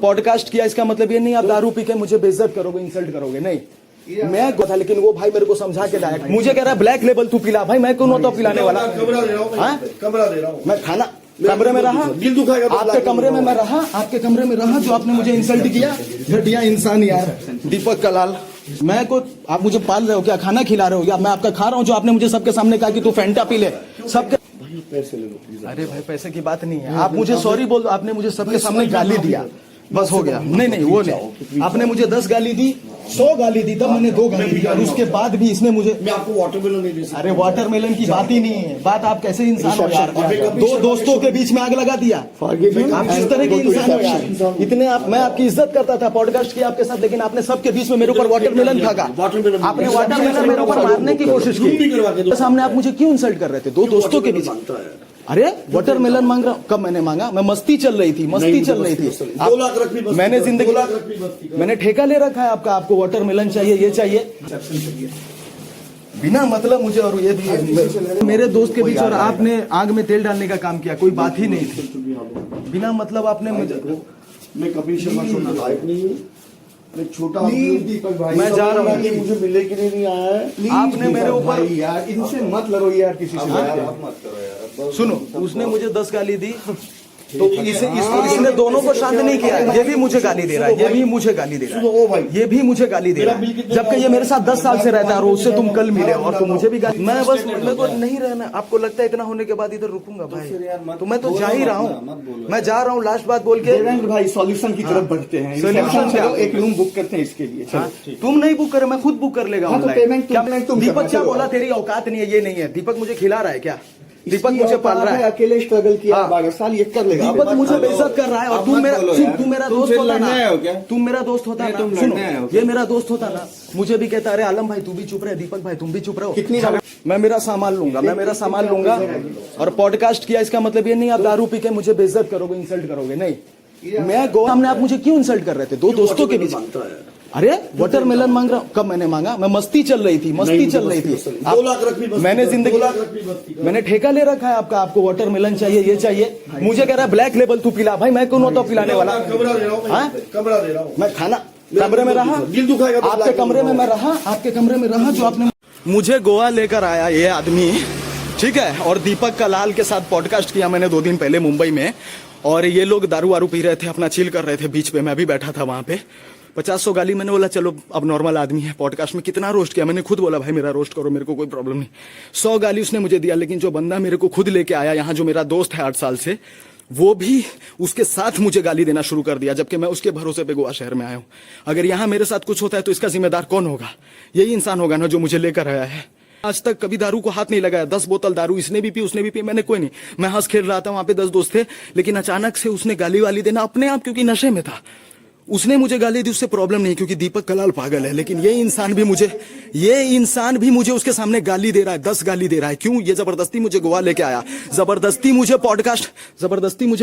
Podcast किया, इसका मतलब ये नहीं आप दारू पी के मुझे बेइज्जत करोगे, इंसल्ट करोगे, नहीं। मैं था, लेकिन वो भाई मेरे को समझा के लाया, मुझे कह रहा है ब्लैक लेबल तू पिला। भाई मैं कौन होता हूँ पिलाने वाला? कमरा दे रहा हूँ मैं खाना कमरे में रहा, दिल दुखाएगा तो आपके कमरे में मैं रहा, आपके कमरे में रहा, जो आपने मुझे इंसल्ट किया, घटिया इंसान यार। दीपक कलाल, मैं को आप मुझे पाल रहे हो क्या? खाना खिला रहे हो या मैं आपका खा रहा हूँ? जो आपने मुझे सबके सामने कहा कि तू फैंटा पी ले, सबके पैसे ले लो प्लीज। अरे भाई पैसे की बात नहीं है, आप मुझे सॉरी बोल दो। आपने मुझे सबके सामने गाली दिया, बस हो गया। नहीं नहीं वो नहीं, आपने मुझे 10 गाली दी, 100 गाली दी, तब मैंने 2 गाली दी, और उसके बाद भी इसमें मुझे मैं आपको वाटरमेलन नहीं दे सकता। अरे वाटरमेलन की बात ही नहीं है। बात आप कैसे इंसान हो यार? 2 दोस्तों के बीच में आग लगा दिया। आप किस तरह के इंसान हो यार? इतने आप, मैं आपकी इज्जत करता था, पॉडकास्ट किया आपके साथ, लेकिन आपने सबके बीच में मेरे ऊपर वाटरमेलन फेंका। आपने वाटरमेलन मेरे ऊपर मारने की कोशिश की। सामने आप मुझे क्यों इंसल्ट कर रहे थे? 2 दोस्तों के बीच। अरे वाटरमेलन मांग रहा हूँ, कब मैंने मांगा? मैं मस्ती चल रही थी, मस्ती चल रही थी। 2 लाख रख भी, मैंने जिंदगी, मैंने ठेका ले रखा है आपका, आपको वाटरमेलन चाहिए, ये चाहिए, बिना मतलब मुझे। और ये भी मेरे दोस्त के बीच और आपने आग में तेल डालने का काम किया, कोई बात ही नहीं थी, बिना मतलब आपने मुझे। मैं कपिल शर्मा शो का लायक नहीं हूँ, मैं छोटा दीपक भाई, मैं जा रहा हूँ, मुझे मिलने के लिए नहीं आया है। आपने मेरे ऊपर यार इनसे मत लड़ो यार, किसी से मत करो यार। सुनो, उसने मुझे 10 गाली दी, तो इसने दोनों को शांत नहीं किया। ये भी मुझे गाली दे रहा है, ये भी मुझे गाली दे रहा है, ये भी मुझे गाली दे रहा है, जबकि ये मेरे साथ 10 साल से रहता है, और उससे तुम कल मिले और तुम मुझे भी गाली। मैं बस, मेरे को नहीं रहना। आपको लगता है इतना होने के बाद इधर रुकूंगा भाई? तो मैं तो जा ही रहा हूँ, मैं जा रहा हूँ। लास्ट बात बोल के भाई सॉल्यूशन की तरफ बढ़ते हैं। सॉल्यूशन क्या? एक रूम बुक करते हैं इसके लिए। तुम नहीं बुक करे, मैं खुद बुक कर लेगा ऑनलाइन। दीपक क्या बोला? तेरी औकात नहीं है, ये नहीं है। दीपक मुझे खिला रहा है क्या? दीपक मुझे पाल रहा है, अकेले स्ट्रगल किया 12 साल, ये कर लेगा। दीपक मुझे बेइज्जत कर रहा है, और तुम मेरा दोस्त होता ना, तुम मेरा दोस्त होता ना, सुनो, ये मेरा दोस्त होता ना, मुझे भी कहता अरे आलम भाई तू भी चुप रहे, दीपक भाई तुम भी चुप रहो। कितनी मैं मेरा सामान लूंगा, मैं मेरा सामान लूंगा। और पॉडकास्ट किया, इसका मतलब ये नहीं आप दारू पी के मुझे बेइज्जत करोगे, इंसल्ट करोगे, नहीं। मैं सामने आप मुझे क्यों इंसल्ट कर रहे थे? 2 दोस्तों के बीच। अरे वाटरमेलन मांग रहा हूँ, कब मैंने मांगा? मैं मस्ती चल रही थी, मस्ती चल रही थी। 2 लाख रख भी, मैंने जिंदगी, मैंने ठेका ले रखा है आपका, आपको वाटरमेलन चाहिए, ये चाहिए, मुझे कह रहा है ब्लैक लेबल तू पिला। भाई मैं कौन होता हूँ पिलाने वाला? कमरा दे रहा हूँ, कमरा दे रहा हूँ, मैं खाना कमरे में रहा, दिल दुखाएगा तो आपके कमरे में मैं रहा, आपके कमरे में रहा, जो आपने मुझे गोवा लेकर आया ये आदमी, ठीक है। और दीपक कलाल के साथ पॉडकास्ट किया मैंने 2 दिन पहले मुंबई में, और ये लोग दारू वारू पी रहे थे, अपना चिल कर रहे थे बीच पे, मैं भी बैठा था वहां पे। 50-100 गाली मैंने बोला चलो अब नॉर्मल आदमी है। पॉडकास्ट में कितना रोस्ट किया, मैंने खुद बोला भाई मेरा रोस्ट करो, मेरे को कोई प्रॉब्लम नहीं। 100 गाली उसने मुझे दिया, लेकिन जो बंदा मेरे को खुद लेके आया यहाँ, जो मेरा दोस्त है 8 साल से, वो भी उसके साथ मुझे गाली देना शुरू कर दिया, जबकि मैं उसके भरोसे पे गोवा शहर में आया हूँ। अगर यहाँ मेरे साथ कुछ होता है तो इसका जिम्मेदार कौन होगा? यही इंसान होगा ना जो मुझे लेकर आया है। आज तक कभी दारू को हाथ नहीं लगाया। 10 बोतल दारू इसने भी पी, उसने भी पी, मैंने कोई नहीं। मैं हंस खेल रहा था, वहां पे 10 दोस्त थे, लेकिन अचानक से उसने गाली वाली देना अपने आप, क्योंकि नशे में था, उसने मुझे गाली दी, उससे प्रॉब्लम नहीं, क्योंकि दीपक कलाल पागल है। लेकिन ये इंसान भी मुझे उसके सामने गाली दे रहा है, 10 गाली दे रहा है। क्यों? ये जबरदस्ती मुझे गोवा लेके आया, जबरदस्ती मुझे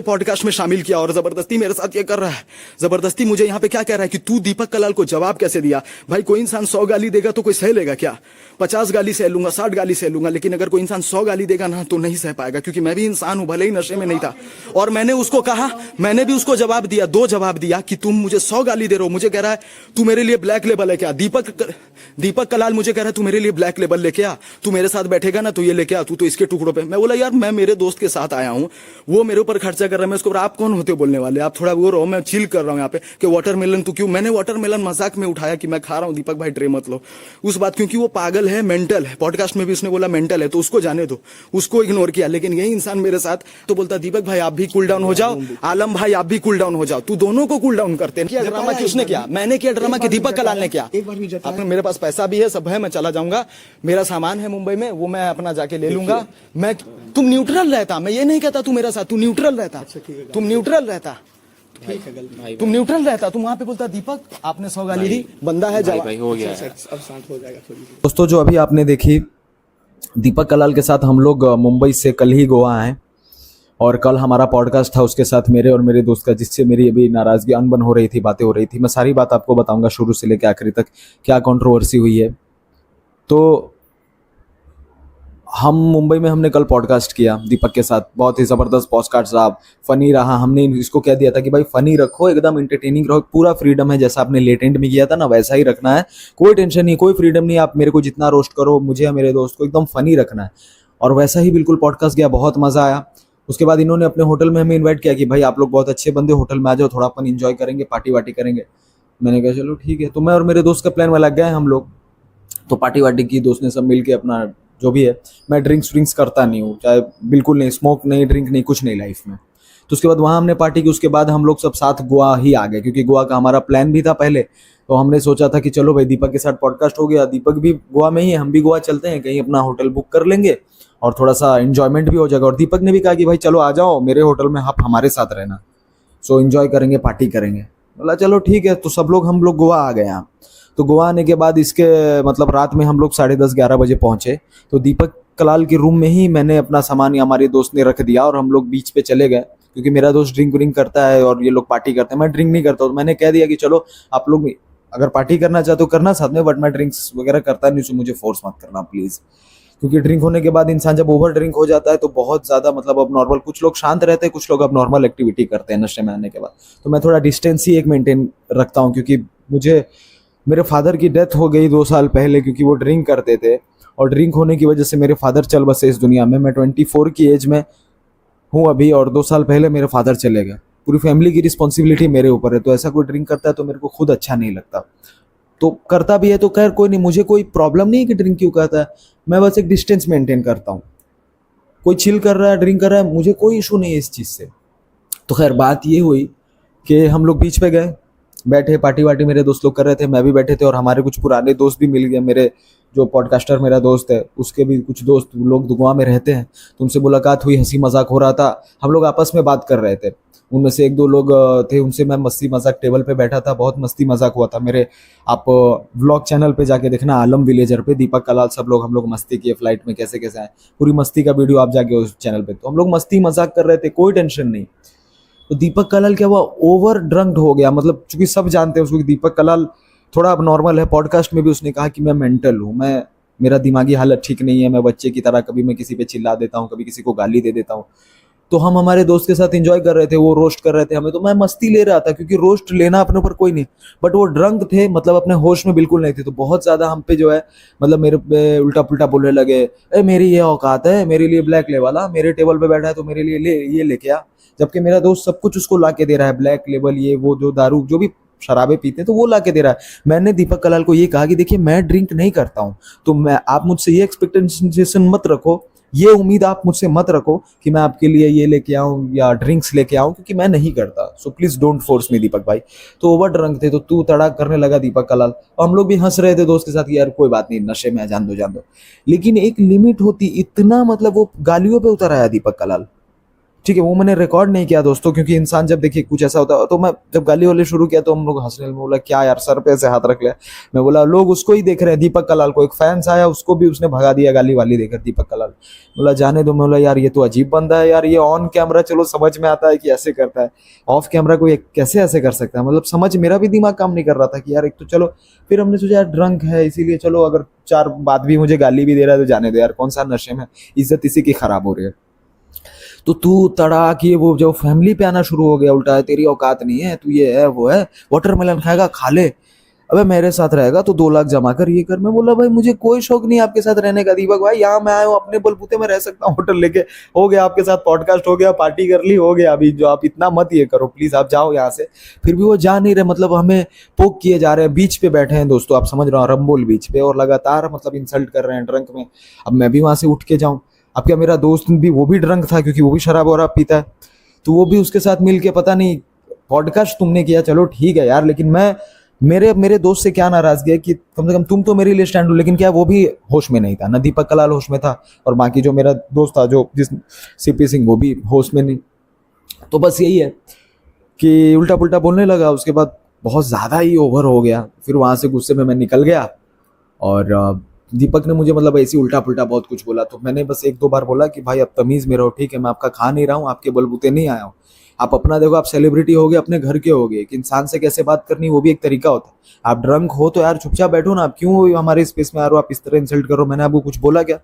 पॉडकास्ट में शामिल किया, और जबरदस्ती मेरे साथ ये कर रहा है। जबरदस्ती मुझे यहाँ पे क्या कह रहा है कि तू दीपक कलाल को जवाब कैसे दिया? भाई कोई इंसान 100 गाली देगा तो कोई सह लेगा क्या? 50 गाली सह लूंगा, 60 गाली सह लूंगा, लेकिन अगर कोई इंसान 100 गाली देगा ना तो नहीं सह पाएगा, क्योंकि मैं भी इंसान हूं, भले ही नशे में नहीं था। और मैंने उसको कहा, मैंने भी उसको जवाब दिया, 2 जवाब दिया कि तुम मुझे 100 गाली दे रहे हो। मुझे कह रहा है तू मेरे लिए ब्लैक लेबल है क्या? दीपक कलाल मुझे कह रहा है तू मेरे लिए ब्लैक लेबल लेके आ, तू मेरे साथ बैठेगा ना तो ये लेके आ, तू तो इसके टुकड़ों पे। मैं बोला यार मैं मेरे दोस्त के साथ आया हूं, वो मेरे ऊपर खर्चा कर रहा है, मैं उसको आप कौन होते हो बोलने वाले? आप थोड़ा वो रहो, मैं चिल कर रहा हूं यहाँ पे कि वाटरमेलन तू क्यों? मैंने वाटरमेलन मजाक में उठाया कि मैं खा रहा हूं, दीपक भाई ट्रे मत लो उस बात, क्योंकि वो पागल है, मेंटल है। पॉडकास्ट में भी उसने बोला मेंटल है, तो उसको जाने दो, उसको इग्नोर किया। लेकिन यही इंसान मेरे साथ तो बोलता दीपक भाई आप भी कूल डाउन हो जाओ, आलम भाई आप भी कूल डाउन हो जाओ, तू दोनों को कूल डाउन करते हैं। ड्रामा किसने किया? मैंने किया ड्रामा कि दीपक कलाल ने किया? आपने, मेरे पास पैसा भी है, सब है, मैं चला जाऊंगा, मेरा सामान है मुंबई में, वो मैं अपना जाके ले लूंगा। मैं, तुम न्यूट्रल रहता, मैं ये नहीं कहता तू मेरा साथ, तू न्यूट्रल रहता, तुम न्यूट्रल रहता, तुम न्यूट्रल रहता, तुम वहां पे बोलता दीपक आपने 100 गाली दी, बंदा है जवाब हो गया, अब शांत हो जाएगा। दोस्तों जो अभी आपने देखी दीपक कलाल के साथ, हम लोग मुंबई से कल ही गोवा आए, और कल हमारा पॉडकास्ट था उसके साथ, मेरे और मेरे दोस्त का, जिससे मेरी अभी नाराजगी अनबन हो रही थी, बातें हो रही थी। मैं सारी बात आपको बताऊंगा शुरू से लेकर आखिरी तक, क्या कंट्रोवर्सी हुई है। तो हम मुंबई में हमने कल पॉडकास्ट किया दीपक के साथ, बहुत ही ज़बरदस्त पॉडकास्ट रहा, फ़नी रहा। हमने इसको कह दिया था कि भाई फ़नी रखो, एकदम इंटरटेनिंग रहो, पूरा फ्रीडम है, जैसा आपने लेटेंट में किया था ना वैसा ही रखना है, कोई टेंशन नहीं, कोई फ्रीडम नहीं, आप मेरे को जितना रोस्ट करो, मुझे या मेरे दोस्त को एकदम फ़नी रखना है। और वैसा ही बिल्कुल पॉडकास्ट गया, बहुत मज़ा आया। उसके बाद इन्होंने अपने होटल में हमें इन्वाइट किया कि भाई आप लोग बहुत अच्छे बंदे, होटल में आ जाओ, थोड़ा अपन इन्जॉय करेंगे, पार्टी वार्टी करेंगे। मैंने कहा चलो ठीक है। तो मैं और मेरे दोस्त का प्लान में लग गए हम लोग, तो पार्टी वार्टी की, दोस्त ने सब मिल के अपना जो भी है। मैं ड्रिंक्स करता नहीं हूँ, चाहे बिल्कुल नहीं, स्मोक नहीं, ड्रिंक नहीं, कुछ नहीं लाइफ में। तो उसके बाद वहाँ हमने पार्टी की, उसके बाद हम लोग सब साथ गोवा ही आ गए, क्योंकि गोवा का हमारा प्लान भी था पहले। तो हमने सोचा था कि चलो भाई दीपक के साथ पॉडकास्ट हो गया, दीपक भी गोवा में ही है, हम भी गोवा चलते हैं, कहीं अपना होटल बुक कर लेंगे और थोड़ा सा इन्जॉयमेंट भी हो जाएगा। और दीपक ने भी कहा कि भाई चलो आ जाओ मेरे होटल में, आप हमारे साथ रहना, सो इन्जॉय करेंगे, पार्टी करेंगे। बोला चलो ठीक है। तो सब लोग, हम लोग गोवा आ गए यहाँ। तो गोवा आने के बाद इसके मतलब रात में हम लोग 10:30-11 बजे पहुँचे। तो दीपक कलाल के रूम में ही मैंने अपना सामान, या हमारे दोस्त ने रख दिया, और हम लोग बीच पे चले गए, क्योंकि मेरा दोस्त ड्रिंक करता है और ये लोग पार्टी करते हैं, मैं ड्रिंक नहीं करता हूँ। तो मैंने कह दिया कि चलो आप लोग अगर पार्टी करना चाहते हो करना साथ में, बट मैं ड्रिंक्स वगैरह करता नहीं, सो मुझे फोर्स मत करना प्लीज़। क्योंकि ड्रिंक होने के बाद इंसान जब ओवर ड्रिंक हो जाता है तो बहुत ज़्यादा मतलब अब नॉर्मल, कुछ लोग शांत रहते हैं, कुछ लोग अब नॉर्मल एक्टिविटी करते हैं नशे में आने के बाद। तो मैं थोड़ा डिस्टेंस ही एक मेंटेन रखता हूँ, क्योंकि मुझे, मेरे फादर की डेथ हो गई 2 साल पहले, क्योंकि वो ड्रिंक करते थे, और ड्रिंक होने की वजह से मेरे फादर चल बसे इस दुनिया में। मैं 24 की एज में हूँ अभी, और 2 साल पहले मेरे फादर चले गए। पूरी फैमिली की रिस्पॉन्सिबिलिटी मेरे ऊपर है। तो ऐसा कोई ड्रिंक करता है तो मेरे को खुद अच्छा नहीं लगता। तो करता भी है तो खैर कोई नहीं, मुझे कोई प्रॉब्लम नहीं है कि ड्रिंक क्यों करता है, मैं बस एक डिस्टेंस मेंटेन करता हूँ। कोई चिल कर रहा है, ड्रिंक कर रहा है, मुझे कोई इशू नहीं है इस चीज़ से। तो खैर बात ये हुई कि हम लोग बीच पे गए, बैठे, पार्टी वार्टी मेरे दोस्त लोग कर रहे थे, मैं भी बैठे थे, और हमारे कुछ पुराने दोस्त भी मिल गए। मेरे जो पॉडकास्टर मेरा दोस्त है उसके भी कुछ दोस्त लोग गोवा में रहते हैं, तो उनसे मुलाकात हुई, हंसी मजाक हो रहा था, हम लोग आपस में बात कर रहे थे। उनमें से 1-2 लोग थे, उनसे मैं मस्ती मजाक, टेबल पे बैठा था, बहुत मस्ती मजाक हुआ था मेरे। आप व्लॉग चैनल पे जाके देखना, आलम विलेजर पे, दीपक कलाल, सब लोग हम लोग मस्ती किए, फ्लाइट में कैसे कैसे आए, पूरी मस्ती का वीडियो आप जाके उस चैनल पे। तो हम लोग मस्ती मजाक कर रहे थे, कोई टेंशन नहीं। तो दीपक कलाल क्या हुआ, ओवर ड्रंक्ड हो गया। मतलब चूंकि सब जानते हैं उसको कि दीपक कलाल थोड़ा अब नॉर्मल है। पॉडकास्ट में भी उसने कहा कि मैं मेंटल हूँ, मेरा दिमागी हालत ठीक नहीं है, मैं बच्चे की तरह कभी मैं किसी पे चिल्ला देता हूँ, कभी किसी को गाली दे देता हूँ। तो हम हमारे दोस्त के साथ एंजॉय कर रहे थे, वो रोस्ट कर रहे थे हमें, तो मैं मस्ती ले रहा था, क्योंकि रोस्ट लेना अपने ऊपर कोई नहीं, बट वो ड्रंक थे, मतलब अपने होश में बिल्कुल नहीं थे। तो बहुत ज़्यादा हम पे जो है, मतलब मेरे पे उल्टा पुल्टा बोलने लगे, मेरी ये औकात है, मेरे लिए ब्लैक लेवल, मेरे टेबल पे बैठा है तो मेरे लिए ये लेके आ। जबकि मेरा दोस्त सब कुछ उसको ला के दे रहा है, ब्लैक लेवल, ये वो, जो दारू, जो भी शराबे पीते हैं तो वो ला के दे रहा है। मैंने दीपक कलाल को ये कहा कि देखिए मैं ड्रिंक नहीं करता हूँ, तो मैं, आप मुझसे ये एक्सपेक्टेशन मत रखो, ये उम्मीद आप मुझसे मत रखो कि मैं आपके लिए ये लेके आऊँ या ड्रिंक्स लेके आऊँ, क्योंकि मैं नहीं करता। So please don't force me Deepak भाई। तो ओवर ड्रंक थे, तो तू तड़ाक करने लगा दीपक कलाल, और हम लोग भी हंस रहे थे दोस्त के साथ कि यार कोई बात नहीं, नशे में जान दो। लेकिन एक लिमिट होती, इतना मतलब वो गालियों पे उतर आया दीपक कलाल। ठीक है, वो मैंने रिकॉर्ड नहीं किया दोस्तों, क्योंकि इंसान जब देखिए कुछ ऐसा होता है, तो मैं जब गाली वाली शुरू किया तो हम लोग हंसने लगे। बोला क्या यार, सर पे ऐसे हाथ रख लिया। मैं बोला लोग उसको ही देख रहे हैं, दीपक कलाल को। एक फैंस आया, उसको भी उसने भगा दिया गाली वाली देकर दीपक कलाल। बोला जाने दो। मैं बोला यार ये तो अजीब बंदा है यार, ये ऑन कैमरा चलो समझ में आता है कि ऐसे करता है, ऑफ कैमरा को कैसे ऐसे कर सकता है, मतलब समझ, मेरा भी दिमाग काम नहीं कर रहा था कि यार एक तो चलो, फिर हमने सोचा यार ड्रंक है इसीलिए चलो, अगर 4 बात भी मुझे गाली भी दे रहा है तो जाने दो यार, कौन सा नशे में, इज्जत इसी की खराब हो रही है। तो तू तड़ा कि वो जो फैमिली पे आना शुरू हो गया, उल्टा है, तेरी औकात नहीं है, तू ये है वो है, वाटरमेलन खाएगा खा ले, अबे मेरे साथ रहेगा तो 2 लाख जमा कर, ये कर। मैं बोला भाई मुझे कोई शौक नहीं आपके साथ रहने का दीपक भाई, यहाँ मैं आया हूँ अपने बलबूते में रह सकता हूँ, होटल लेके हो गया, आपके साथ पॉडकास्ट हो गया, पार्टी कर ली, हो गया। अभी जो आप इतना मत ये करो प्लीज, आप जाओ यहाँ से। फिर भी वो जा नहीं रहे, मतलब हमें पोक किए जा रहे हैं। बीच पे बैठे हैं दोस्तों, आप समझ रहे हो, रंबोल बीच पे, और लगातार मतलब इंसल्ट कर रहे हैं ड्रंक में। अब मैं भी वहां से उठ के जाऊँ, अब क्या, मेरा दोस्त भी, वो भी ड्रंक था, क्योंकि वो भी शराब वराब पीता है, तो वो भी उसके साथ मिल के, पता नहीं पॉडकास्ट तुमने किया, चलो ठीक है यार, लेकिन मैं, मेरे दोस्त से क्या नाराजगी है कि कम से कम तुम तो मेरे लिए स्टैंड हो, लेकिन क्या वो भी होश में नहीं था, ना दीपक कलाल होश में था, और बाकी जो मेरा दोस्त था जो जिस सीपी सिंह, वो भी होश में नहीं। तो बस यही है कि उल्टा पुल्टा बोलने लगा, उसके बाद बहुत ज़्यादा ही ओवर हो गया। फिर वहाँ से गुस्से में मैं निकल गया, और दीपक ने मुझे मतलब ऐसी उल्टा पुल्टा बहुत कुछ बोला। तो मैंने बस 1-2 बार बोला कि भाई अब तमीज़ में रहो, ठीक है, मैं आपका खा नहीं रहा हूँ, आपके बलबूते नहीं आया हूँ, आप अपना देखो, आप सेलिब्रिटी हो गए, अपने घर के हो गए, कि इंसान से कैसे बात करनी वो भी एक तरीका होता है। आप ड्रंक हो तो यार चुपचाप बैठो ना, आप क्यों हमारे स्पेस में आ रहे हो, आप इस तरह इंसल्ट करो, मैंने आपको कुछ बोला क्या?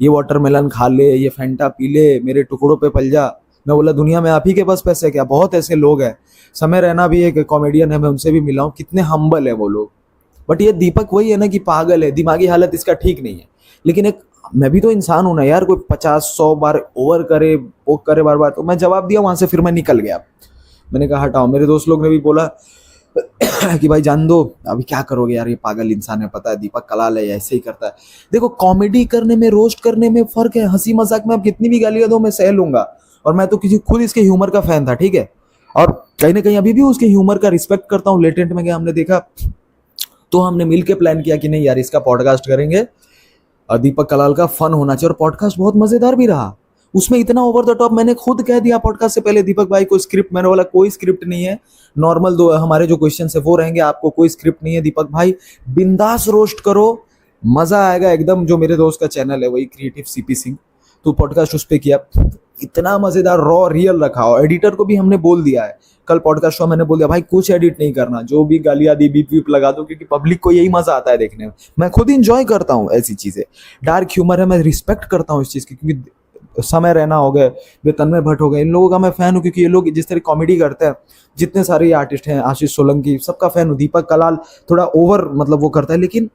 ये वाटरमेलन खा ले, ये फैंटा पी ले, मेरे टुकड़ों पे पल जा। मैं बोला दुनिया में आप ही के पास पैसे क्या? बहुत ऐसे लोग हैं। समय रैना भी एक कॉमेडियन है, मैं उनसे भी मिला हूँ, कितने हम्बल है वो लोग। बट ये दीपक वही है ना कि पागल है, दिमागी हालत इसका ठीक नहीं है। लेकिन एक मैं भी तो इंसान हूं ना यार, कोई 50-100 बार ओवर करे, पोक करे बार बार, तो मैं जवाब दिया वहां से, फिर मैं निकल गया। मैंने कहा हटाओ। मेरे दोस्त लोग ने भी बोला कि भाई जान दो, अभी क्या करोगे यार, ये पागल इंसान है, पता है दीपक कलाल है, ऐसे ही करता है। देखो कॉमेडी करने में, रोस्ट करने में फर्क है। हंसी मजाक में आप कितनी भी गालियां दो मैं सह लूंगा, और मैं तो किसी खुद इसके ह्यूमर का फैन था, ठीक है। और कहीं ना कहीं अभी भी उसके ह्यूमर का रिस्पेक्ट करता हूँ। लेटेंट में गया, हमने देखा, तो हमने मिलके प्लान किया कि नहीं यार इसका पॉडकास्ट करेंगे, और दीपक कलाल का फन होना चाहिए। और पॉडकास्ट बहुत मजेदार भी रहा। उसमें इतना ओवर द टॉप, मैंने खुद कह दिया पॉडकास्ट से पहले, दीपक भाई कोई स्क्रिप्ट, मैंने बोला कोई स्क्रिप्ट नहीं है, नॉर्मल दो हमारे जो क्वेश्चन है वो रहेंगे, आपको कोई स्क्रिप्ट नहीं है। दीपक भाई बिंदास रोस्ट करो, मजा आएगा एकदम। जो मेरे दोस्त का चैनल है वही क्रिएटिव सीपी सिंह, तो पॉडकास्ट उस पर किया, इतना मजेदार रॉ रियल रखा। और एडिटर को भी हमने बोल दिया है, कल पॉडकास्ट शो मैंने बोल दिया भाई कुछ एडिट नहीं करना, जो भी गालियां दी बीप वीप लगा दो, क्योंकि पब्लिक को यही मजा आता है देखने में। मैं खुद इंजॉय करता हूँ ऐसी चीजें, डार्क ह्यूमर है, मैं रिस्पेक्ट करता हूँ इस चीज की। क्योंकि समय रैना हो गए, तन्मय भट्ट हो गए, इन लोगों का मैं फैन हूँ, क्योंकि ये लोग जिस तरह कॉमेडी करते हैं, जितने सारे आर्टिस्ट हैं, आशीष सोलंकी, सबका फैन हूँ। दीपक कलाल थोड़ा ओवर मतलब वो करता है, लेकिन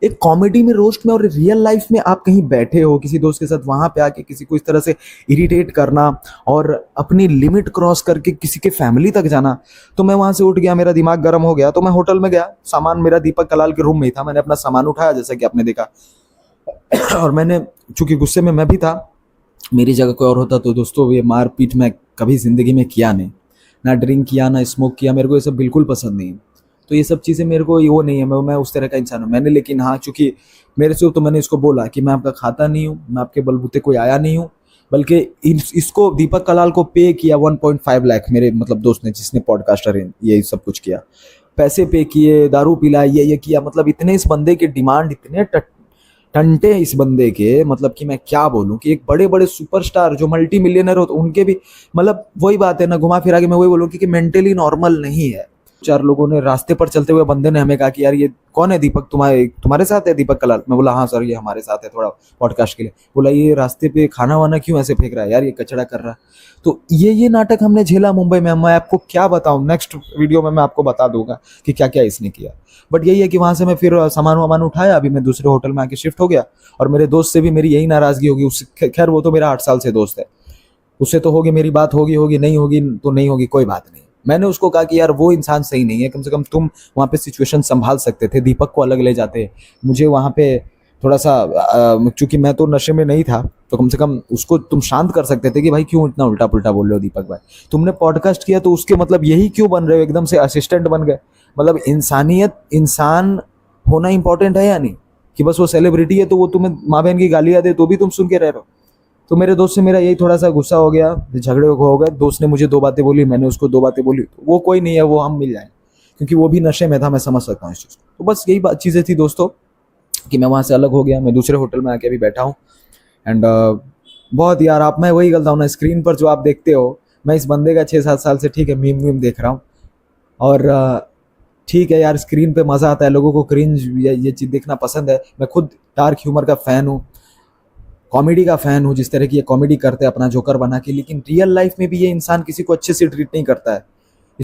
एक कॉमेडी में, रोस्ट में, और रियल लाइफ में आप कहीं बैठे हो किसी दोस्त के साथ, वहां पे आके किसी को इस तरह से इरिटेट करना और अपनी लिमिट क्रॉस करके किसी के फैमिली तक जाना, तो मैं वहां से उठ गया, मेरा दिमाग गर्म हो गया। तो मैं होटल में गया, सामान मेरा दीपक कलाल के रूम में ही था, मैंने अपना सामान उठाया जैसा कि आपने देखा। और मैंने, चूंकि गुस्से में मैं भी था, मेरी जगह कोई और होता तो दोस्तों ये मार पीट मैं कभी जिंदगी में किया नहीं, ना ड्रिंक किया, ना स्मोक किया, मेरे को ये सब बिल्कुल पसंद नहीं। तो ये सब चीज़ें मेरे को वो नहीं है, मैं उस तरह का इंसान हूँ मैंने। लेकिन हाँ, चूंकि मेरे से, तो मैंने इसको बोला कि मैं आपका खाता नहीं हूँ, मैं आपके बलबूते कोई आया नहीं हूँ, बल्कि इसको दीपक कलाल को पे किया 1.5 लाख, मेरे मतलब दोस्त ने, जिसने पॉडकास्टर ये सब कुछ किया, पैसे पे किए, दारू पिला, ये किया, मतलब इतने इस बंदे के डिमांड, इतने टंटे इस बंदे के, मतलब कि मैं क्या बोलूं, कि एक बड़े बड़े सुपरस्टार जो मल्टी मिलियनर हो, तो उनके भी मतलब वही बात है ना, घुमा फिरा के मैं वही बोलूँ कि मेंटली नॉर्मल नहीं है। 4 लोगों ने, रास्ते पर चलते हुए बंदे ने हमें कहा कि यार ये कौन है दीपक, तुम्हारे साथ है दीपक कलाल? मैं बोला हाँ सर ये हमारे साथ है, थोड़ा पॉडकास्ट के लिए। बोला ये रास्ते पे खाना वाना क्यों ऐसे फेंक रहा है यार, ये कचरा कर रहा है। तो ये नाटक हमने झेला मुंबई में। मैं आपको क्या बताऊं, नेक्स्ट वीडियो में मैं आपको बता दूंगा कि क्या क्या इसने किया। बट यही है कि वहां से मैं फिर सामान वामान उठाया, अभी मैं दूसरे होटल में आके शिफ्ट हो गया। और मेरे दोस्त से भी मेरी यही नाराजगी होगी, उससे खैर वो तो मेरा 8 साल से दोस्त है, उससे तो होगी मेरी बात, होगी नहीं होगी तो नहीं होगी, कोई बात नहीं। मैंने उसको कहा कि यार वो इंसान सही नहीं है, कम से कम तुम वहाँ पे सिचुएशन संभाल सकते थे, दीपक को अलग ले जाते, मुझे वहाँ पे थोड़ा सा, चूंकि मैं तो नशे में नहीं था, तो कम से कम उसको तुम शांत कर सकते थे कि भाई क्यों इतना उल्टा पुल्टा बोल रहे हो दीपक भाई, तुमने पॉडकास्ट किया तो उसके मतलब यही क्यों बन रहे हो, एकदम से असिस्टेंट बन गए। मतलब इंसानियत, इंसान होना इंपॉर्टेंट है या नहीं, कि बस वो सेलिब्रिटी है तो वो तुम्हें माँ बहन की गालियाँ दे तो भी तुम सुन के रह रहे हो। तो मेरे दोस्त से मेरा यही थोड़ा सा गुस्सा हो गया, झगड़े हो गए। दोस्त ने मुझे 2 बातें बोली, मैंने उसको 2 बातें बोली, तो वो कोई नहीं है, वो हम मिल जाएं, क्योंकि वो भी नशे में था, मैं समझ सकता हूँ इस चीज़ को। तो बस यही चीज़ें थी दोस्तों, कि मैं वहाँ से अलग हो गया, मैं दूसरे होटल में आके अभी बैठा हूँ। एंड बहुत यार, आप, मैं वही गलता हूँ ना, स्क्रीन पर जो आप देखते हो, मैं इस बंदे का 6-7 साल से, ठीक है, मीम देख रहा हूँ, और ठीक है यार, स्क्रीन पे मज़ा आता है, लोगों को क्रिंज ये चीज़ देखना पसंद है। मैं खुद डार्क ह्यूमर का फ़ैन हूँ, कॉमेडी का फ़ैन हूँ, जिस तरह की ये कॉमेडी करते हैं अपना जोकर बना के। लेकिन रियल लाइफ में भी ये इंसान किसी को अच्छे से ट्रीट नहीं करता है।